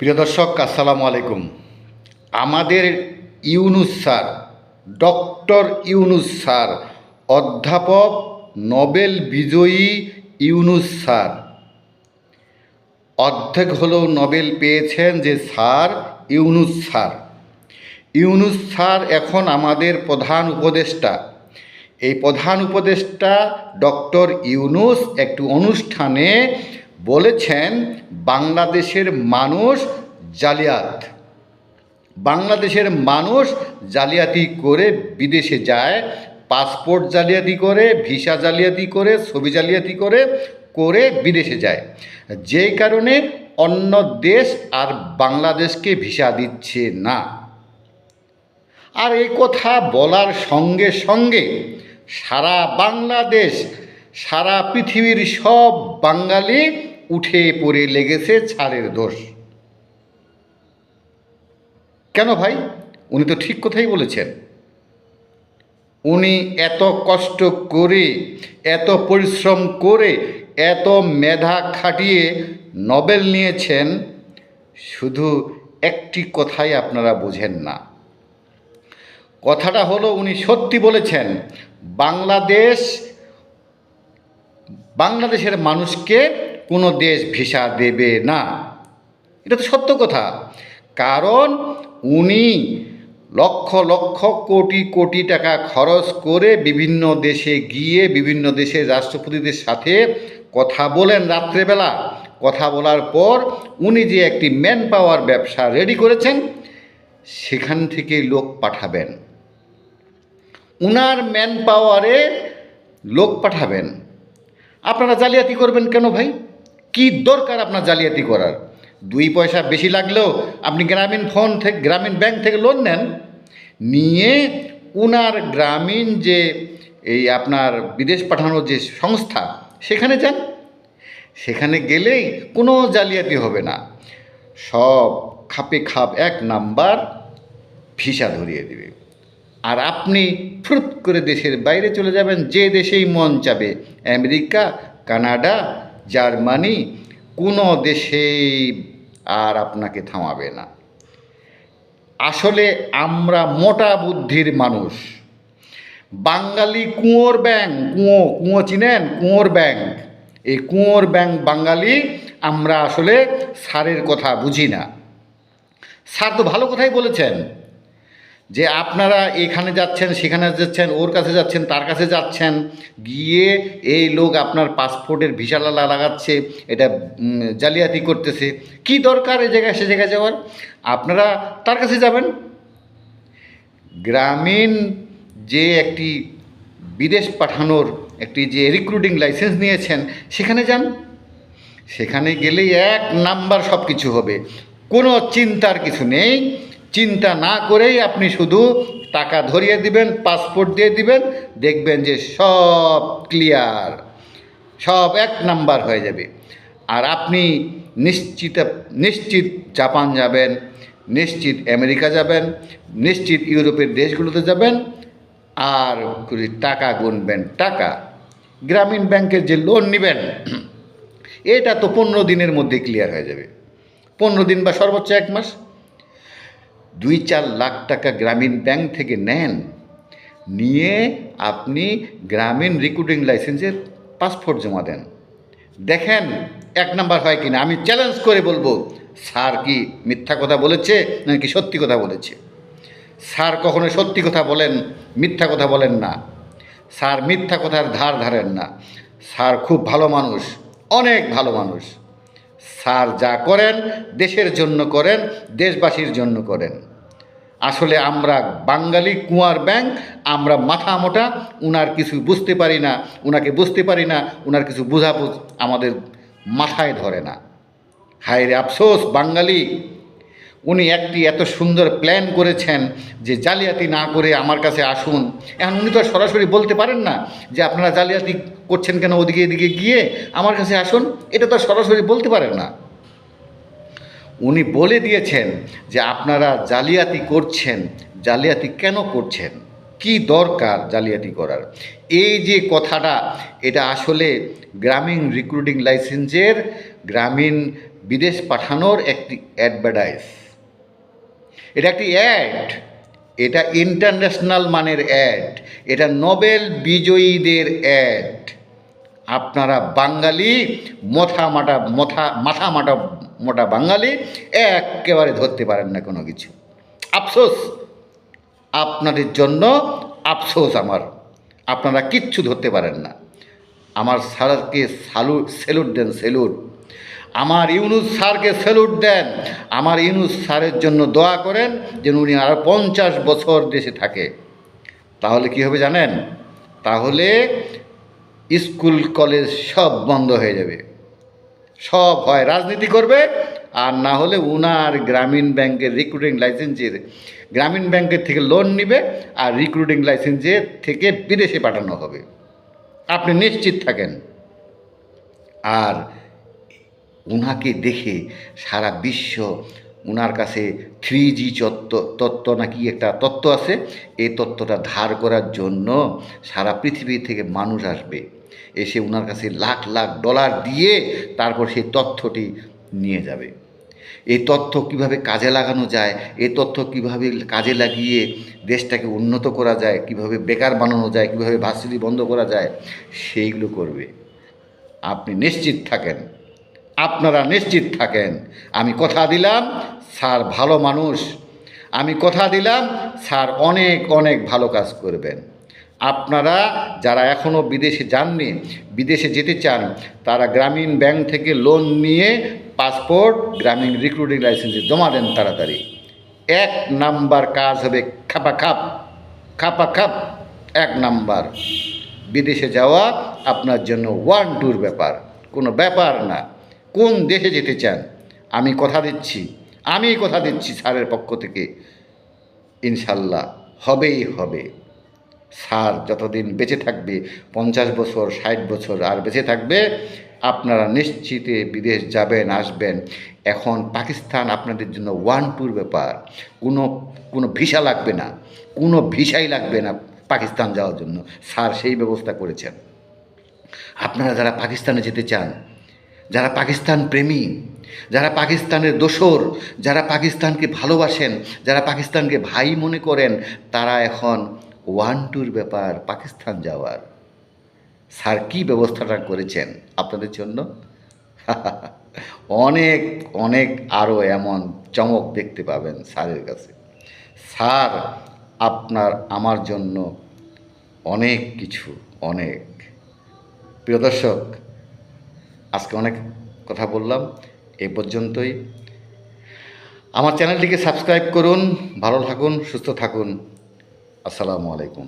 প্রিয় দর্শক, আসসালামু আলাইকুম। আমাদের Yunus sir, doctor Yunus sir, অধ্যাপক নোবেল বিজয়ী ইউনুস স্যার অর্ধেক হলেও নোবেল পেয়েছেন যে sir Yunus sir. Yunus sir এখন আমাদের প্রধান উপদেষ্টা। এই প্রধান উপদেষ্টা ডক্টর ইউনুস একটি অনুষ্ঠানে বলেছেন বাংলাদেশের মানুষ জালিয়াত। বাংলাদেশের মানুষ জালিয়াতি করে বিদেশে যায়, পাসপোর্ট জালিয়াতি করে, ভিসা জালিয়াতি করে, ছবি জালিয়াতি করে করে বিদেশে যায়, যেই কারণে অন্য দেশ আর বাংলাদেশকে ভিসা দিচ্ছে না। আর এই কথা বলার সঙ্গে সঙ্গে সারা বাংলাদেশ, সারা পৃথিবীর সব বাঙালি উঠে পড়ে লেগেছে ছাড়ের দোষ। কেন ভাই? উনি তো ঠিক কথাই বলেছেন। উনি এত কষ্ট করে, এত পরিশ্রম করে, এত মেধা খাটিয়ে নোবেল নিয়েছেন, শুধু একটি কথাই আপনারা বোঝেন না। কথাটা হলো, উনি সত্যি বলেছেন বাংলাদেশের মানুষকে কোনো দেশ ভিসা দেবে না। এটা তো সত্য কথা। কারণ উনি লক্ষ লক্ষ কোটি কোটি টাকা খরচ করে বিভিন্ন দেশে গিয়ে বিভিন্ন দেশের রাষ্ট্রপতিদের সাথে কথা বলেন রাত্রেবেলা। কথা বলার পর উনি যে একটি ম্যান পাওয়ার ব্যবসা রেডি করেছেন, সেখান থেকে লোক পাঠাবেন, উনার ম্যান পাওয়ারে লোক পাঠাবেন। আপনারা জালিয়াতি করবেন কেন ভাই? কি দরকার আপনার জালিয়াতি করার? 2 পয়সা বেশি লাগলেও আপনি গ্রামীণ ব্যাংক থেকে লোন নেন, নিয়ে উনার গ্রামীণ যে এই আপনার বিদেশ পাঠানোর যে সংস্থা, সেখানে যান। সেখানে গেলেই কোনো জালিয়াতি হবে না। সব খাপে খাপ 1 নাম্বার ভিসা ধরিয়ে দেবে। আর আপনি ফুরুত করে দেশের বাইরে চলে যাবেন, যে দেশেই মন চাবে। আমেরিকা, কানাডা, জার্মানি, কোনো দেশেই আর আপনাকে থামাবে না। আসলে আমরা মোটা বুদ্ধির মানুষ। বাঙালি কুঁয়োর ব্যাঙ, কুঁয়ো চিনেন? কুঁয়োর ব্যাঙ। এই কুঁয়োর ব্যাঙ বাঙালি। আমরা আসলে স্যারের কথা বুঝি না। স্যার তো ভালো কথাই বলেছেন যে আপনারা এখানে যাচ্ছেন, সেখানে যাচ্ছেন, ওর কাছে যাচ্ছেন, তার কাছে যাচ্ছেন, গিয়ে এই লোক আপনার পাসপোর্টের ভিসা লাগাচ্ছে, এটা জালিয়াতি করতেছে। কি দরকার এই জায়গায় সে জায়গায় যাওয়ার? আপনারা তার কাছে যাবেন। গ্রামীণ যে একটি বিদেশ পাঠানোর একটি যে রিক্রুটিং লাইসেন্স নিয়েছেন, সেখানে যান। সেখানে গেলেই 1 নাম্বার সব কিছু হবে। কোনো চিন্তার কিছু নেই। চিন্তা না করেই আপনি শুধু টাকা ধরিয়ে দিবেন, পাসপোর্ট দিয়ে দিবেন, দেখবেন যে সব ক্লিয়ার, সব 1 নাম্বার হয়ে যাবে। আর আপনি নিশ্চিত জাপান যাবেন, নিশ্চিত আমেরিকা যাবেন, নিশ্চিত ইউরোপের দেশগুলোতে যাবেন, আর টাকা গুনবেন। টাকা গ্রামীণ ব্যাংকের যে লোন নেবেন, এটা তো 15 দিনের মধ্যে ক্লিয়ার হয়ে যাবে। 15 দিন বা সর্বোচ্চ 1 মাস। 2-4 লাখ টাকা গ্রামীণ ব্যাংক থেকে নেন, নিয়ে আপনি গ্রামীণ রিক্রুটিং লাইসেন্সের পাসপোর্ট জমা দেন। দেখেন 1 নাম্বার হয় কিনা। আমি চ্যালেঞ্জ করে বলবো, স্যার কি মিথ্যা কথা বলেছে নাকি সত্যি কথা বলেছে? স্যার কখনো সত্যি কথা বলেন, মিথ্যা কথা বলেন না। স্যার মিথ্যা কথার ধার ধারেন না। স্যার খুব ভালো মানুষ, অনেক ভালো মানুষ। স্যার যা করেন দেশের জন্য করেন, দেশবাসীর জন্য করেন। আসলে আমরা বাঙালি কুঁয়ার ব্যাঙ, আমরা মাথা মোটা, উনার কিছু বুঝতে পারি না, উনাকে বুঝতে পারি না, উনার কিছু বুঝাবুঝ আমাদের মাথায় ধরে না। হায় রে আফসোস বাঙালি। উনি একটি এত সুন্দর প্ল্যান করেছেন যে জালিয়াতি না করে আমার কাছে আসুন। এখন উনি তো আর সরাসরি বলতে পারেন না যে আপনারা জালিয়াতি করছেন কেন, ওদিকে এদিকে গিয়ে আমার কাছে আসুন। এটা তো আর সরাসরি বলতে পারেন না। উনি বলে দিয়েছেন যে আপনারা জালিয়াতি করছেন, জালিয়াতি কেন করছেন, কি দরকার জালিয়াতি করার। এই যে কথাটা, এটা আসলে গ্রামীণ রিক্রুটিং লাইসেন্সের, গ্রামীণ বিদেশ পাঠানোর একটি অ্যাডভার্টাইজ, এটা একটি অ্যাড, এটা ইন্টারন্যাশনাল মানের অ্যাড, এটা নোবেল বিজয়ীদের অ্যাড। আপনারা বাঙালি মাথা মোটা বাঙালি একেবারে ধরতে পারেন না কোনো কিছু। আফসোস আপনাদের জন্য, আফসোস আমার, আপনারা কিচ্ছু ধরতে পারেন না। আমার স্যারকে স্যালুট দেন, স্যালুট। আমার ইউনুস স্যারকে স্যালুট দেন। আমার ইউনুস স্যারের জন্য দোয়া করেন যেন উনি আরও 50 বছর দেশে থাকে। তাহলে কি হবে জানেন? তাহলে স্কুল কলেজ সব বন্ধ হয়ে যাবে। সব হয় রাজনীতি করবে, আর না হলে উনার গ্রামীণ ব্যাংকের রিক্রুটিং লাইসেন্সের, গ্রামীণ ব্যাংকের থেকে লোন নিবে আর রিক্রুটিং লাইসেন্সের থেকে বিদেশে পাঠানো হবে। আপনি নিশ্চিত থাকেন। আর উনাকে দেখে সারা বিশ্ব উনার কাছে 3G তত্ত্ব নাকি একটা তত্ত্ব আছে, এই তত্ত্বটা ধার করার জন্য সারা পৃথিবী থেকে মানুষ আসবে, এসে উনার কাছে লাখ লাখ ডলার দিয়ে তারপর সেই তথ্যটি নিয়ে যাবে। এই তথ্য কিভাবে কাজে লাগানো যায়, এই তথ্য কিভাবে কাজে লাগিয়ে দেশটাকে উন্নত করা যায়, কিভাবে বেকার বানানো যায়, কিভাবে ভার্সিটি বন্ধ করা যায়, সেইগুলো করবে। আপনি নিশ্চিত থাকেন, আপনারা নিশ্চিত থাকেন। আমি কথা দিলাম স্যার ভালো মানুষ, আমি কথা দিলাম স্যার অনেক অনেক ভালো কাজ করবেন। আপনারা যারা এখনও বিদেশে যাননি, বিদেশে যেতে চান, তারা গ্রামীণ ব্যাংক থেকে লোন নিয়ে পাসপোর্ট, গ্রামীণ রিক্রুটিং লাইসেন্সে জমা দেন তাড়াতাড়ি। 1 নাম্বার কাজ হবে খাপাখাপ 1 নাম্বার। বিদেশে যাওয়া আপনার জন্য 1-2 ব্যাপার, কোনো ব্যাপার না। কোন দেশে যেতে চান? আমি কথা দিচ্ছি স্যারের পক্ষ থেকে, ইনশাল্লাহ হবেই হবে। স্যার যতদিন বেঁচে থাকবে, 50 বছর 60 বছর আর বেঁচে থাকবে, আপনারা নিশ্চিতে বিদেশ যাবেন, আসবেন। এখন পাকিস্তান আপনাদের জন্য 1-2 ব্যাপার। কোনো ভিসা লাগবে না, কোনো ভিসাই লাগবে না পাকিস্তান যাওয়ার জন্য। স্যার সেই ব্যবস্থা করেছেন। আপনারা যারা পাকিস্তানে যেতে চান, যারা পাকিস্তান প্রেমী, যারা পাকিস্তানের দোসর, যারা পাকিস্তানকে ভালোবাসেন, যারা পাকিস্তানকে ভাই মনে করেন, তারা এখন 1-2 ব্যাপার পাকিস্তান যাওয়ার। স্যার কী ব্যবস্থাটা করেছেন আপনাদের জন্য! অনেক অনেক আরও এমন চমক দেখতে পাবেন স্যারের কাছে। স্যার আমার জন্য অনেক কিছু, অনেক। প্রিয় দর্শক, আজকে অনেক কথা বললাম, এ পর্যন্তই। আমার চ্যানেলটিকে সাবস্ক্রাইব করুন। ভালো থাকুন, সুস্থ থাকুন। আসসালামু আলাইকুম।